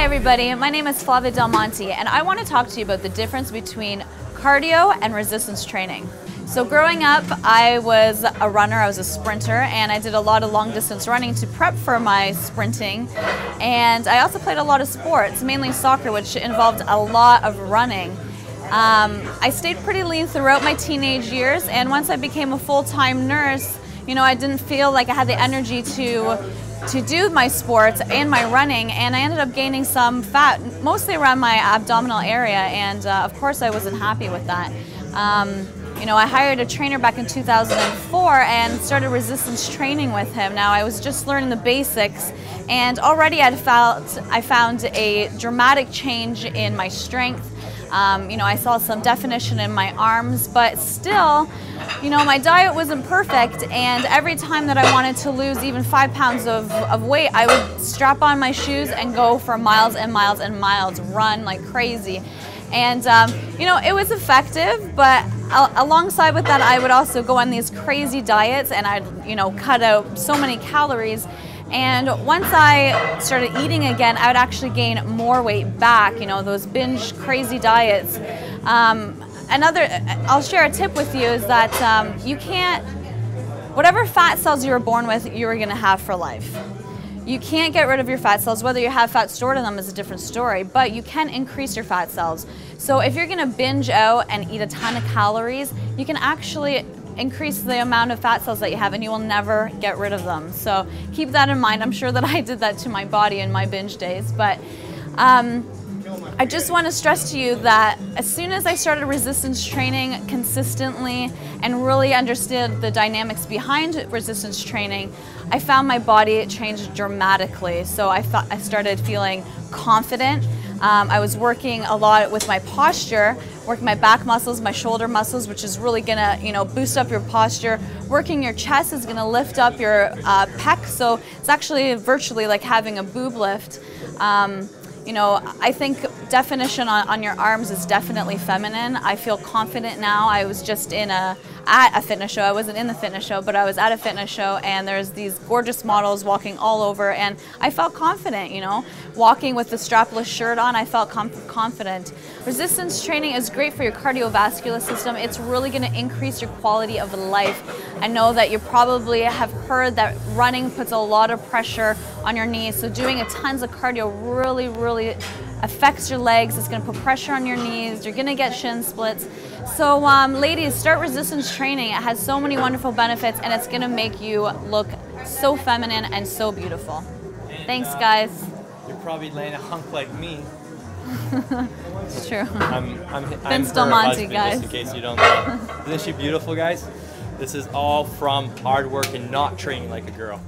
Hi everybody, my name is Flavia Del Monte and I want to talk to you about the difference between cardio and resistance training. So growing up, I was a runner, I was a sprinter, and I did a lot of long distance running to prep for my sprinting. And I also played a lot of sports, mainly soccer, which involved a lot of running. I stayed pretty lean throughout my teenage years, and once I became a full-time nurse, I didn't feel like I had the energy to do my sports and my running, and I ended up gaining some fat, mostly around my abdominal area, and of course I wasn't happy with that. I hired a trainer back in 2004 and started resistance training with him. Now I was just learning the basics, and already I found a dramatic change in my strength. I saw some definition in my arms, but still, my diet wasn't perfect, and every time that I wanted to lose even 5 pounds of weight, I would strap on my shoes and go for miles and miles and miles, run like crazy. And, it was effective, but alongside with that, I would also go on these crazy diets, and I'd, cut out so many calories. And once I started eating again, I would actually gain more weight back, those binge crazy diets. I'll share a tip with you is that whatever fat cells you were born with, you are gonna have for life. You can't get rid of your fat cells. Whether you have fat stored in them is a different story, but you can increase your fat cells. So if you're gonna binge out and eat a ton of calories, you can actually increase the amount of fat cells that you have, and you will never get rid of them. So keep that in mind. I'm sure that I did that to my body in my binge days, but I just want to stress to you that as soon as I started resistance training consistently and really understood the dynamics behind resistance training, I found my body changed dramatically. So I started feeling confident. I was working a lot with my posture, working my back muscles, my shoulder muscles, which is really gonna, boost up your posture. Working your chest is gonna lift up your pec, so it's actually virtually like having a boob lift. I think definition on your arms is definitely feminine. I feel confident now. I was just at a fitness show. I wasn't in the fitness show, but I was at a fitness show, and there's these gorgeous models walking all over, and I felt confident, Walking with the strapless shirt on, I felt confident. Resistance training is great for your cardiovascular system. It's really going to increase your quality of life. I know that you probably have heard that running puts a lot of pressure on your knees, so doing tons of cardio really affects your legs. It's going to put pressure on your knees. You're going to get shin splits. So ladies, start resistance training. It has so many wonderful benefits, and it's going to make you look so feminine and so beautiful. And, thanks, guys. You're probably laying a hunk like me. It's true. I'm Vince her Del Monte, husband, guys. just in case you don't know. Isn't she beautiful, guys? This is all from hard work and not training like a girl.